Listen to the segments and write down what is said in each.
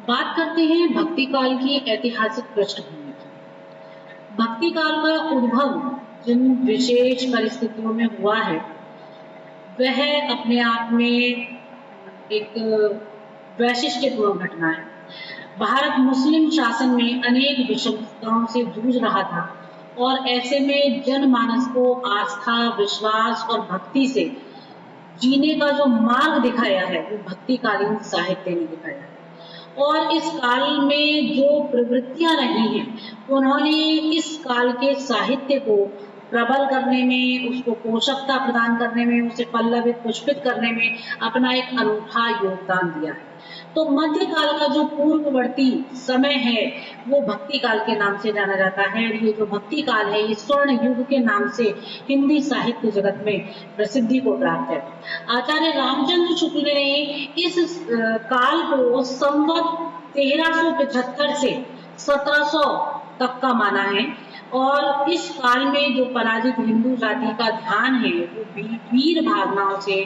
बात करते हैं भक्ति काल की ऐतिहासिक पृष्ठभूमि की। भक्ति काल का उद्भव जिन विशेष परिस्थितियों में हुआ है वह अपने आप में एक वैशिष्ट्यपूर्ण घटना है। भारत मुस्लिम शासन में अनेक विषमताओं से जूझ रहा था और ऐसे में जनमानस को आस्था, विश्वास और भक्ति से जीने का जो मार्ग दिखाया है वो भक्तिकालीन साहित्य ने दिखाया है। और इस काल में जो प्रवृत्तियां रही हैं उन्होंने इस काल के साहित्य को प्रबल करने में, उसको पोषकता प्रदान करने में, उसे पल्लवित पुष्पित करने में अपना एक अनूठा योगदान दिया है। तो मध्यकाल का जो पूर्ववर्ती समय है वो भक्ति काल के नाम से जाना जाता है। ये जो भक्ति काल है ये स्वर्ण युग के नाम से हिंदी साहित्य जगत में प्रसिद्धि को प्राप्त है। आचार्य रामचंद्र शुक्ल ने इस काल को संवत 1375 से 1700 तक का माना है और इस काल में जो पराजित हिंदू जाति का ध्यान है वो वीर भावनाओं से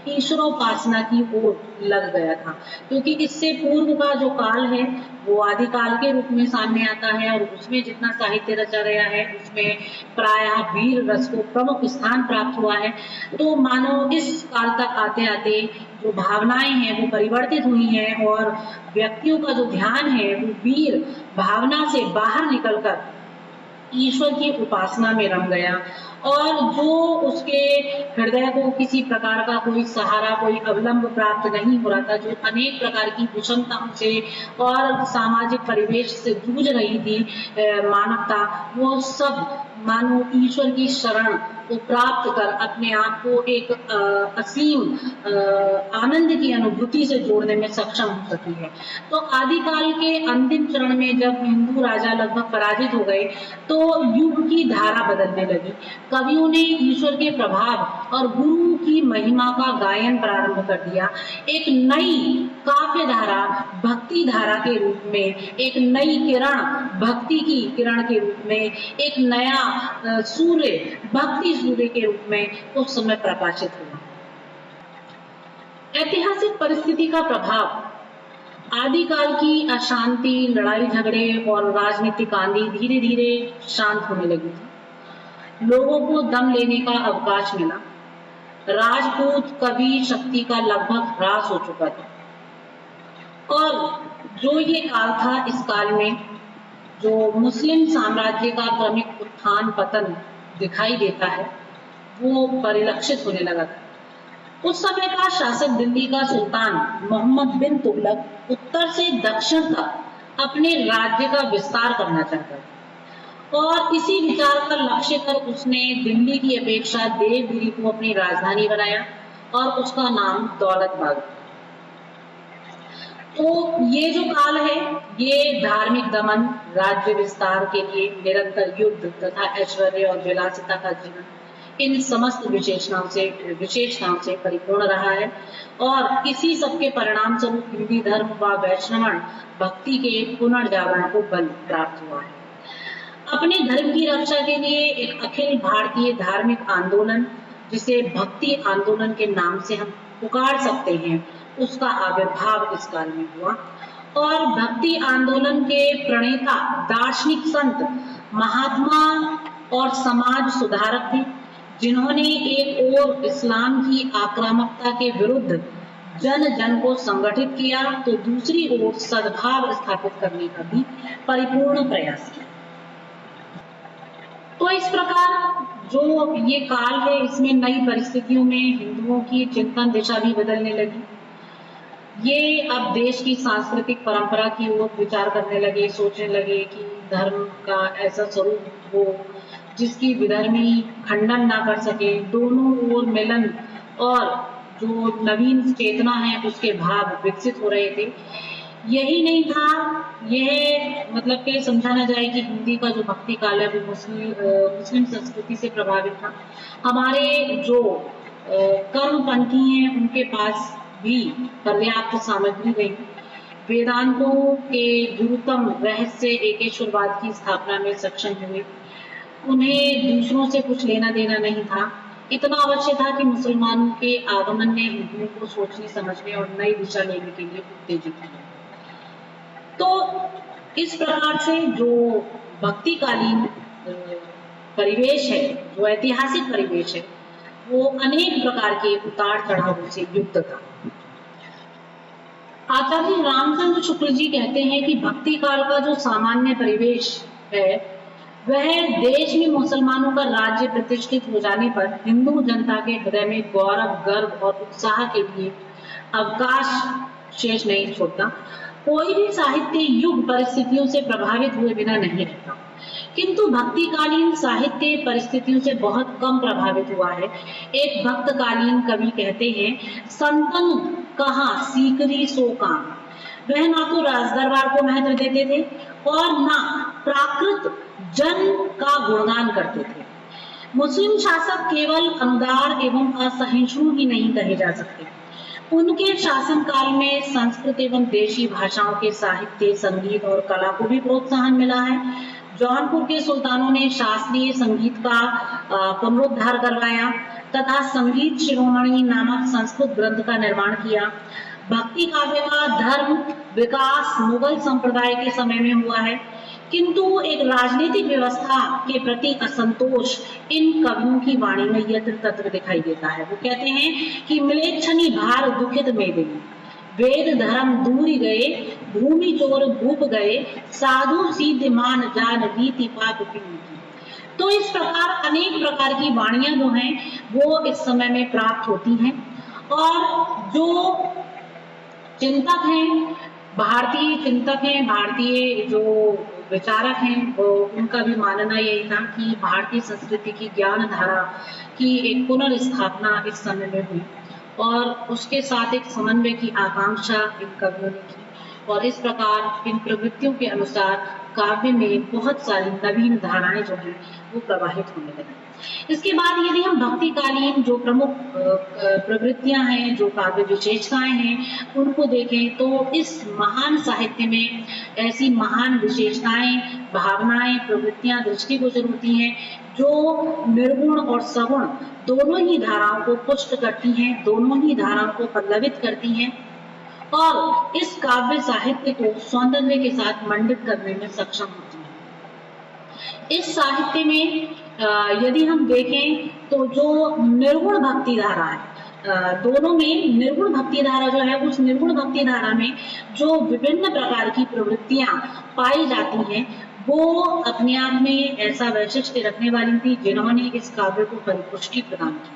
ईश्वरोपासना की ओर लग गया था, क्योंकि इससे पूर्व का जो काल है वो आदिकाल के रूप में सामने आता है और उसमें जितना साहित्य रचा गया है उसमें प्रायः वीर रस को प्रमुख स्थान प्राप्त हुआ है। तो मानो इस काल तक आते आते जो भावनाएं हैं वो परिवर्तित हुई हैं और व्यक्तियों का जो ध्यान है वो वीर भावना से बाहर निकलकर ईश्वर की उपासना में रम गया और जो उसके हृदय को किसी प्रकार का कोई सहारा, कोई अवलंब प्राप्त नहीं हो रहा था, जो अनेक प्रकार की विषमताओं से और सामाजिक परिवेश से जूझ रही थी मानवता, वो सब मानो ईश्वर की शरण को प्राप्त कर अपने आप को एक असीम आनंद की अनुभूति से जोड़ने में सक्षम हो सकी है। तो आदिकाल के अंतिम चरण में जब हिंदू राजा लगभग पराजित हो गए तो युग की धारा बदलने लगी। कवियों ने ईश्वर के प्रभाव और गुरु की महिमा का गायन प्रारंभ कर दिया। एक नई काव्य धारा भक्ति धारा के रूप में, एक नई किरण भक्ति की किरण के रूप में, एक नया सूर्य भक्ति सूर्य के रूप में उस समय प्रकाशित हुआ। ऐतिहासिक परिस्थिति का प्रभाव आदिकाल की अशांति, लड़ाई झगड़े और राजनीतिक आंधी धीरे धीरे शांत होने लगी थी। लोगों को दम लेने का अवकाश मिला। राजपूत कवि शक्ति का लगभग ह्रास हो चुका था और जो ये काल था, इस काल में जो मुस्लिम साम्राज्य का क्रमिक उत्थान पतन दिखाई देता है वो परिलक्षित होने लगा था। उस समय का शासक दिल्ली का सुल्तान मोहम्मद बिन तुगलक उत्तर से दक्षिण तक अपने राज्य का विस्तार करना चाहता था और इसी विचार का लक्ष्य कर उसने दिल्ली की अपेक्षा देवगिरी को अपनी राजधानी बनाया और उसका नाम दौलत बाग। तो ये जो काल है ये धार्मिक दमन, राज्य विस्तार के लिए निरंतर युद्ध तथा ऐश्वर्य और विलासिता का जीवन, इन समस्त विशेषताओं से परिपूर्ण रहा है और इसी सबके परिणाम स्वरूप हिंदी धर्म व वैष्णवण भक्ति के पुनर्जागरण को बल प्राप्त हुआ है। अपने धर्म की रक्षा के लिए एक अखिल भारतीय धार्मिक आंदोलन, जिसे भक्ति आंदोलन के नाम से हम पुकार सकते हैं, उसका आविर्भाव इस काल में हुआ और भक्ति आंदोलन के प्रणेता दार्शनिक संत, महात्मा और समाज सुधारक थे, जिन्होंने एक ओर इस्लाम की आक्रामकता के विरुद्ध जन जन को संगठित किया तो दूसरी ओर सद्भाव स्थापित करने का भी परिपूर्ण प्रयास किया। तो इस प्रकार जो ये काल है इसमें नई परिस्थितियों में हिंदुओं की चिंतन दिशा भी बदलने लगी। ये अब देश की सांस्कृतिक परंपरा की ओर विचार करने लगे, सोचने लगे कि धर्म का ऐसा स्वरूप हो जिसकी विधर्मी खंडन ना कर सके, दोनों ओर मिलन और जो नवीन चेतना है उसके भाव विकसित हो रहे थे। यही नहीं था, यह मतलब कि समझाना जाए कि हिंदी का जो भक्ति काल है वो मुस्लिम संस्कृति से प्रभावित था। हमारे जो कर्मपंथी हैं उनके पास भी पर्याप्त सामग्री रही। वेदांतों के गुरुतम रहस्य एकेश्वरवाद की स्थापना में सक्षम हुए। उन्हें दूसरों से कुछ लेना देना नहीं था। इतना अवश्य था कि मुसलमानों के आगमन ने हिंदुओं को सोचने समझने और नई दिशा लेने के लिए उत्तेजित किया। तो इस प्रकार से जो भक्तिकालीन परिवेश है, जो ऐतिहासिक परिवेश है, वो अनेक प्रकार के उतार चढ़ाव से युक्त था। आचार्य रामचंद्र शुक्ल जी कहते हैं कि भक्ति काल का जो सामान्य परिवेश है वह देश में मुसलमानों का राज्य प्रतिष्ठित हो जाने पर हिंदू जनता के हृदय में गौरव, गर्व और उत्साह के लिए अवकाश शेष नहीं छोड़ता। कोई भी साहित्य युग परिस्थितियों से प्रभावित हुए बिना नहीं रहता, किंतु भक्तिकालीन साहित्य परिस्थितियों से बहुत कम प्रभावित हुआ है। एक भक्तकालीन कवि कहते हैं, संतन कहाँ सीकरी सो काम। वह ना तो राजदरबार को महत्व देते थे और ना प्राकृत जन का गुणगान करते थे। मुस्लिम शासक केवल अनुदार एवं असहिष्णु ही नहीं कहे जा सकते। उनके शासनकाल में संस्कृत एवं देशी भाषाओं के साहित्य, संगीत और कला को भी प्रोत्साहन मिला है। जौनपुर के सुल्तानों ने शास्त्रीय संगीत का पुनरुद्धार करवाया तथा संगीत शिरोमणि नामक संस्कृत ग्रंथ का निर्माण किया। भक्ति काव्य का धर्म विकास मुगल संप्रदाय के समय में हुआ है, किंतु एक राजनीतिक व्यवस्था के प्रति असंतोष इन कवियों की वाणी में यत्र तत्र दिखाई देता है। वो कहते हैं कि मिलेच्छनी भार दुखित में देवी, वेद धर्म दूर गए, भूमि चोर भूप गए, साधु सीधमान जान रीति पाप पीति। तो इस प्रकार अनेक प्रकार की वाणियां जो हैं वो इस समय में प्राप्त होती हैं और जो चिंतक हैं, भारतीय चिंतक हैं, भारतीय जो विचारक हैं, वो उनका भी मानना यही था कि भारतीय संस्कृति की ज्ञान धारा की एक पुनर्स्थापना इस समय में हुई और उसके साथ एक समन्वय की आकांक्षा इन कवियों ने की और इस प्रकार इन प्रवृत्तियों के अनुसार काव्य में बहुत सारी नवीन धाराएं जो हैं वो प्रवाहित होने लगी। इसके बाद यदि हम भक्तिकालीन जो प्रमुख प्रवृत्तियां हैं, जो काव्य विशेषताएं हैं, उनको देखें तो इस महान साहित्य में ऐसी महान विशेषताएं, भावनाएं, प्रवृत्तियां दृष्टिगोचर होती हैं जो निर्गुण और सगुण दोनों ही धाराओं को पुष्ट करती हैं, दोनों ही धाराओं को पल्लवित करती हैं और इस काव्य साहित्य को सौंदर्य के साथ मंडित करने में सक्षम होती है। इस साहित्य में यदि हम देखें तो जो निर्गुण भक्ति धारा है, दोनों में निर्गुण भक्ति धारा जो है, उस निर्गुण भक्ति धारा में जो विभिन्न प्रकार की प्रवृत्तियां पाई जाती हैं वो अपने आप में ऐसा वैशिष्ट्य रखने वाली थी जिन्होंने इस काव्य को परिपुष्टि प्रदान की।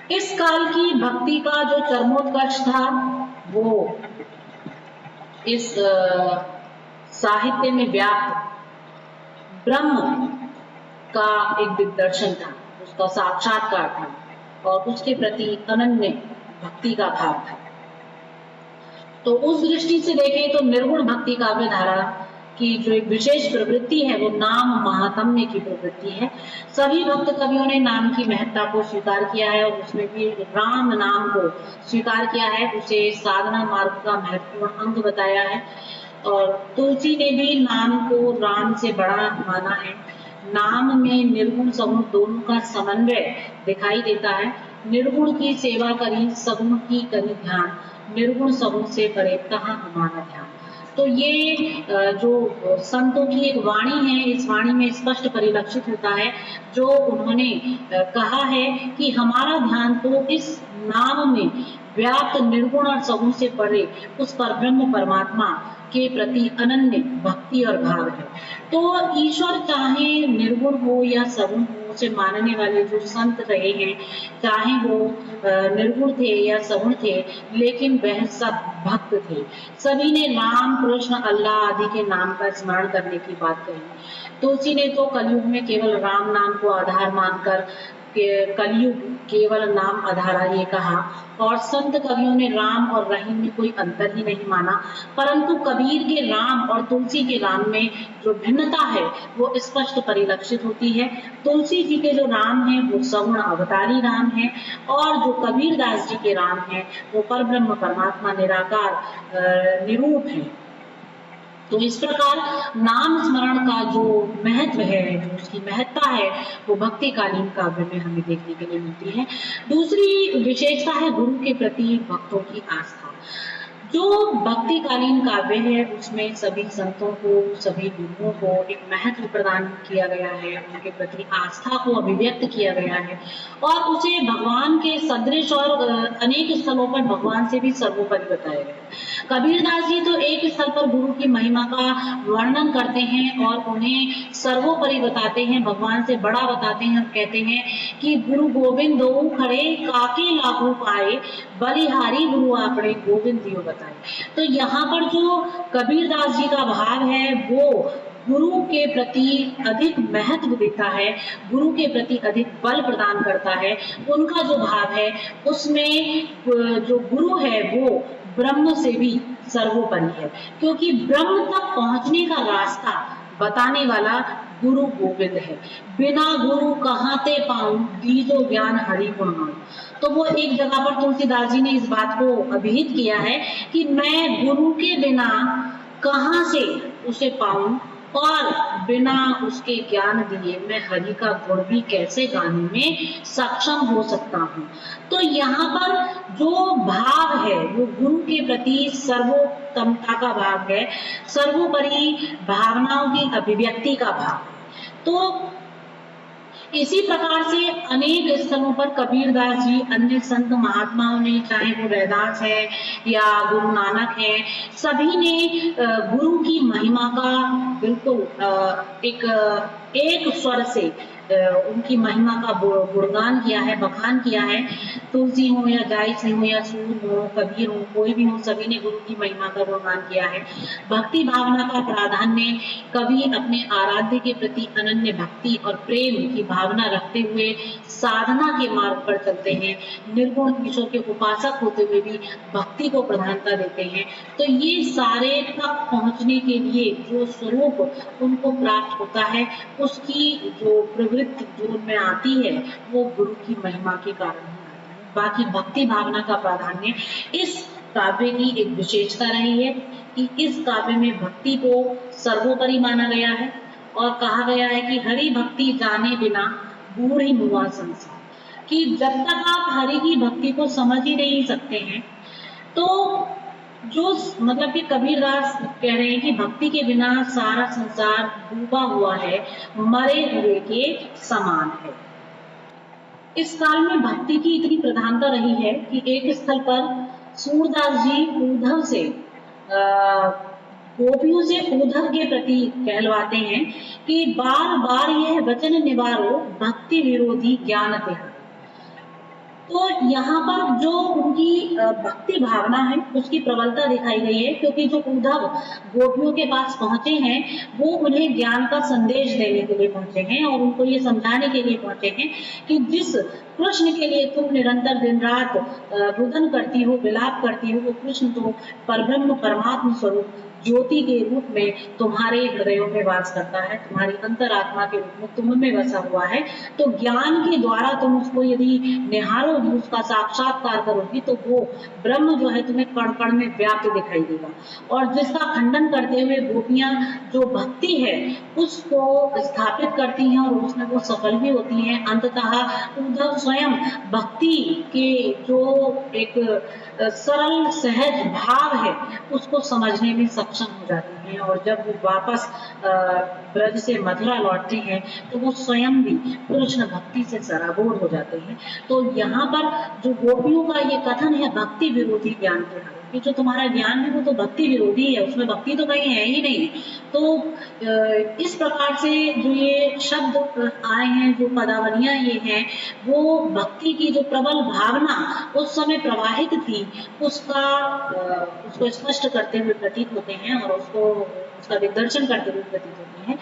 इस काल की भक्ति का जो चरमोत्कर्ष था वो इस साहित्य में व्याप्त ब्रह्म का एक दिग्दर्शन था, उसका साक्षात्कार था और उसके प्रति अनन्य भक्ति का भाव था। तो उस दृष्टि से देखें तो निर्गुण भक्ति काव्य धारा की जो एक विशेष प्रवृत्ति है वो नाम महात्म्य की प्रवृत्ति है। सभी भक्त कवियों ने नाम की महत्ता को स्वीकार किया है और उसमें भी राम नाम को स्वीकार किया है, उसे साधना मार्ग का महत्वपूर्ण अंग बताया है। और तुलसी ने भी नाम को राम से बड़ा माना है। नाम में निर्गुण सगुण दोनों का समन्वय दिखाई देता है। निर्गुण की सेवा करी, सगुण की करी ध्यान, निर्गुण सगुण से परे कहाँ हमारा ध्यान। तो ये जो संतों की एक वाणी है, इस वाणी में स्पष्ट परिलक्षित होता है जो उन्होंने कहा है कि हमारा ध्यान तो इस नाम में व्याप्त निर्गुण और सगुण से परे उस परब्रह्म परमात्मा के प्रति अनन्य भक्ति और भाव है। तो ईश्वर चाहे निर्गुण हो या सगुण हो, उसे मानने वाले जो संत रहे हैं, चाहे वो निर्गुण थे या सगुण थे, लेकिन वह सब भक्त थे। सभी ने राम, कृष्ण, अल्लाह आदि के नाम का स्मरण करने की बात कही। तुलसी ने तो कलयुग में केवल राम नाम को आधार मानकर कलयुग केवल नाम आधारा ये कहा और संत कवियों ने राम और रहीम में कोई अंतर ही नहीं माना, परंतु कबीर के राम और तुलसी के राम में जो भिन्नता है वो स्पष्ट परिलक्षित होती है। तुलसी जी के जो राम हैं वो सगुण अवतारी राम हैं और जो कबीर दास जी के राम हैं वो परब्रह्म परमात्मा निराकार निरूप है। तो इस प्रकार नाम स्मरण का जो महत्व है, जो उसकी महत्ता है, वो भक्तिकालीन काव्य में हमें देखने के लिए मिलती है। दूसरी विशेषता है गुरु के प्रति भक्तों की आस्था। जो भक्तिकालीन काव्य है उसमें सभी संतों को, सभी गुरुओं को एक महत्व प्रदान किया गया है, उनके प्रति आस्था को अभिव्यक्त किया गया है और उसे भगवान के सदृश और अनेक स्थलों पर भगवान से भी सर्वोपरि बताया गया है। कबीरदास जी तो एक स्थल पर गुरु की महिमा का वर्णन करते हैं और उन्हें सर्वोपरि बताते हैं, भगवान से बड़ा बताते हैं और कहते हैं कि गुरु गोविंद दो खड़े काके लागू पाए, बलिहारी गुरु आपने गोविंद दियो बताए। तो यहाँ पर जो कबीरदास जी का भाव है वो गुरु के प्रति अधिक महत्व देता है, गुरु के प्रति अधिक बल प्रदान करता है। उनका जो भाव है उसमें जो गुरु है वो ब्रह्म से भी सर्वोपरि है, क्योंकि ब्रह्म तक पहुंचने का रास्ता बताने वाला गुरु गोविंद है। बिना गुरु कहाँ ते पाऊं, दीजो ज्ञान हरि गुण गाऊं। तो वो एक जगह पर तुलसीदास जी ने इस बात को अभिहित किया है कि मैं गुरु के बिना कहाँ से उसे पाऊं और बिना उसके ज्ञान दिए मैं हरि का गुण भी कैसे गाने में सक्षम हो सकता हूँ। तो यहाँ पर जो भाव है वो गुरु के प्रति सर्वोत्तमता का भाव है, सर्वोपरि भावनाओं की अभिव्यक्ति का भाव है। तो इसी प्रकार से अनेक स्थलों पर कबीरदास जी, अन्य संत महात्माओं ने, चाहे वो रैदास है या गुरु नानक है, सभी ने गुरु की महिमा का बिल्कुल एक स्वर से उनकी महिमा का गुणगान किया है, बखान किया है। तुलसी हो या जाय सिंह हो या सूर हो, कबीर हो, कोई भी हो, सभी ने गुरु की महिमा का गुणगान किया है। भक्ति भावना का प्राधान्य, कवि अपने आराध्य के प्रति अनन्य भक्ति और प्रेम की भावना रखते हुए साधना के मार्ग पर चलते हैं, निर्गुण ईश्वर के उपासक होते हुए भी भक्ति को प्रधानता देते हैं। तो ये सारे तक पहुंचने के लिए जो स्वरूप उनको प्राप्त होता है, उसकी जो प्रवृत्ति जो उनमें आती है वो गुरु की महिमा के कारण ही आती है। बाकी भक्ति भावना का प्राधान्य इस काव्य की एक विशेषता रही है कि इस काव्य में भक्ति को सर्वोपरि माना गया है और कहा गया है कि हरि भक्ति जाने बिना बूढ़ी मुआ संसार, कि जब तक आप हरि की भक्ति को समझ ही नहीं सकते हैं तो जो मतलब कि कबीरदास कह रहे हैं कि भक्ति के बिना सारा संसार डूबा हुआ है, मरे हुए के समान है। इस काल में भक्ति की इतनी प्रधानता रही है कि एक स्थल पर सूरदास जी उद्धव से गोपियों से उद्धव के प्रति कहलवाते हैं कि बार बार यह वचन निवारो, भक्ति विरोधी ज्ञान त्याग। तो यहाँ पर जो उनकी भक्ति भावना है उसकी प्रबलता दिखाई गई है, क्योंकि जो उद्धव गोपियों के पास पहुंचे हैं वो उन्हें ज्ञान का संदेश देने के लिए पहुंचे हैं और उनको ये समझाने के लिए पहुंचे हैं कि जिस कृष्ण के लिए तुम निरंतर दिन रात रुदन करती हो, विलाप करती हो, वो कृष्ण तो परब्रह्म परमात्मा स्वरूप ज्योति के रूप में तुम्हारे हृदयों में वास करता है, तुम्हारी अंतरात्मा के रूप में तुम में बसा हुआ है। तो ज्ञान के द्वारा तुम उसको यदि निहारोगी, उसका साक्षात्कार करोगी, तो वो ब्रह्म जो है तुम्हें कण कण में व्याप्त दिखाई देगा। और जिसका खंडन करते हुए गोपियां जो भक्ति है उसको स्थापित करती हैं और उसमें वो सफल भी होती हैं। अंततः उद्धव स्वयं भक्ति के जो एक सरल सहज भाव है उसको समझने में सक्षम हो जाती हैं और जब वो वापस ब्रज से मथुरा लौटते हैं तो वो स्वयं भी कृष्ण भक्ति से सराबोर हो जाते हैं। तो यहाँ पर जो गोपियों का ये कथन है भक्ति विरोधी ज्ञान के हाथ, कि जो तुम्हारा ज्ञान है वो तो भक्ति विरोधी है, उसमें भक्ति तो कहीं है ही नहीं। तो इस प्रकार से जो ये शब्द आए हैं, जो पदावलियां ये हैं, वो भक्ति की जो प्रबल भावना उस समय प्रवाहित थी उसको स्पष्ट करते हुए प्रतीत होते हैं और उसका दिग्दर्शन करते हुए प्रतीत होते हैं।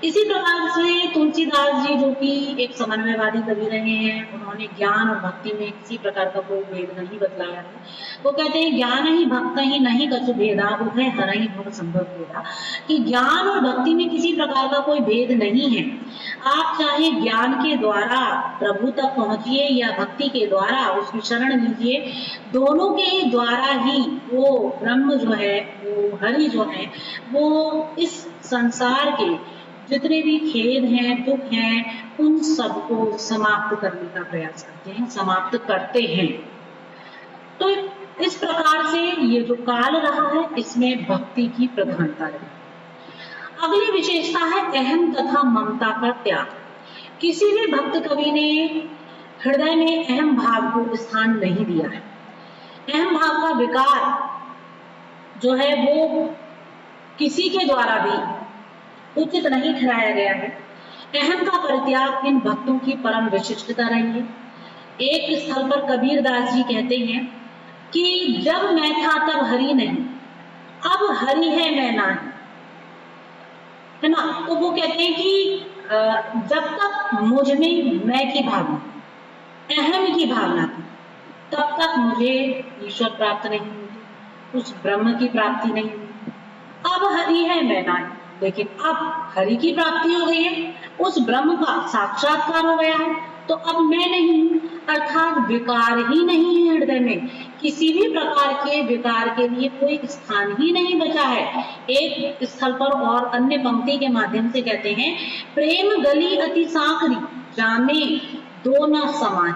इसी प्रकार से तुलसीदास जी जो कि एक समन्वयवादी कवि रहे हैं, उन्होंने ज्ञान और भक्ति में किसी प्रकार का कोई भेद नहीं बतलाया है। वो कहते हैं ज्ञान ही भक्त ही नहीं कछु भेदा, उभय हर ही भव संभव भेदा, कि ज्ञान और भक्ति में किसी प्रकार का कोई भेद नहीं है। आप चाहे ज्ञान के द्वारा प्रभु तक पहुंचिए या भक्ति के द्वारा उसकी शरण लीजिए, दोनों के ही द्वारा ही वो ब्रह्म जो है, वो हरि जो है, वो इस संसार के जितने भी खेद हैं, दुख हैं, उन सबको समाप्त करने का प्रयास करते हैं, समाप्त करते हैं। तो इस प्रकार से ये जो काल रहा है इसमें भक्ति की प्रधानता रही। अगली विशेषता है अहम तथा ममता का त्याग। किसी भी भक्त कवि ने हृदय में अहम भाव को स्थान नहीं दिया है। अहम भाव का विकार जो है वो किसी के द्वारा भी उचित नहीं ठहराया गया है। अहम का परित्याग इन भक्तों की परम विशिष्टता रही है। एक स्थल पर कबीर दास जी कहते हैं कि जब मैं था तब हरि नहीं, अब हरि है मैं नहीं, है ना। तो वो कहते हैं कि जब तक मुझ में मैं की भावना, अहम की भावना थी, तब तक मुझे ईश्वर प्राप्त नहीं हुई, उस ब्रह्म की प्राप्ति नहीं हुई। अब हरि है मैं नहीं, लेकिन अब हरि की प्राप्ति हो गई है, उस ब्रह्म का साक्षात्कार हो गया है, तो अब मैं नहीं, अर्थात विकार ही नहीं है हृदय में। किसी भी प्रकार के विकार के लिए कोई स्थान ही नहीं बचा है। एक स्थल पर और अन्य पंक्ति के माध्यम से कहते हैं, प्रेम गली अति सांकरी जामे दो न समाहि,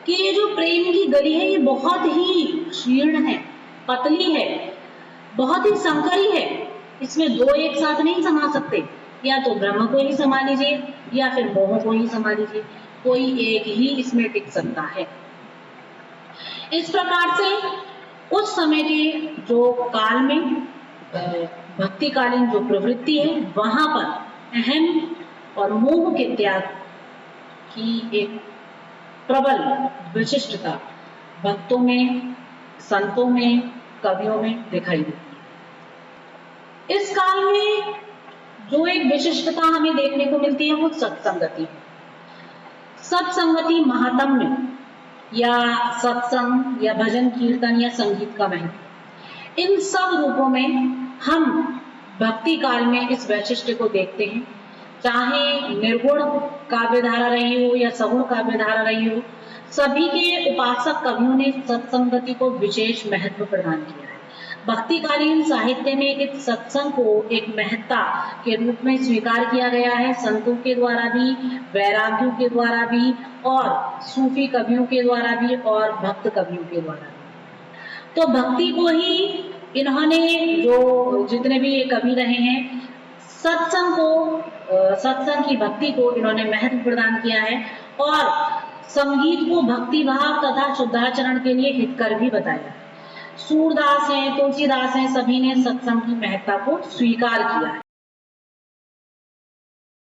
कि ये जो प्रेम की गली है ये बहुत ही क्षीण है, पतली है, बहुत ही संकरी है। इसमें दो एक साथ नहीं समा सकते, या तो ब्रह्म को ही समा लीजिए या फिर मोह को ही समा लीजिए, कोई एक ही इसमें टिक सकता है। इस प्रकार से उस समय के जो काल में भक्तिकालीन जो प्रवृत्ति है वहां पर अहम और मोह के त्याग की एक प्रबल विशिष्टता भक्तों में, संतों में, कवियों में दिखाई देती है। इस काल में जो एक विशिष्टता हमें देखने को मिलती है वो सत्संगति है। सत्संगति महात्म्य या सत्संग या भजन कीर्तन या संगीत का महत्व, इन सब रूपों में हम भक्ति काल में इस वैशिष्ट्य को देखते हैं। चाहे निर्गुण काव्यधारा रही हो या सगुण काव्यधारा रही हो, सभी के उपासक कवियों ने सत्संगति को विशेष महत्व प्रदान किया है। भक्तिकालीन साहित्य में इस सत्संग को एक महत्ता के रूप में स्वीकार किया गया है, संतों के द्वारा भी, वैरागियों के द्वारा भी, और सूफी कवियों के द्वारा भी, और भक्त कवियों के द्वारा भी। तो भक्ति को ही इन्होंने, जो जितने भी ये कवि रहे हैं, सत्संग को, सत्संग की भक्ति को इन्होंने महत्व प्रदान किया है, और संगीत को भक्ति भाव तथा शुद्धाचरण के लिए हितकर भी बताया। सूरदास हैं, तुलसीदास हैं, सभी ने सत्संग की महत्ता को स्वीकार किया है।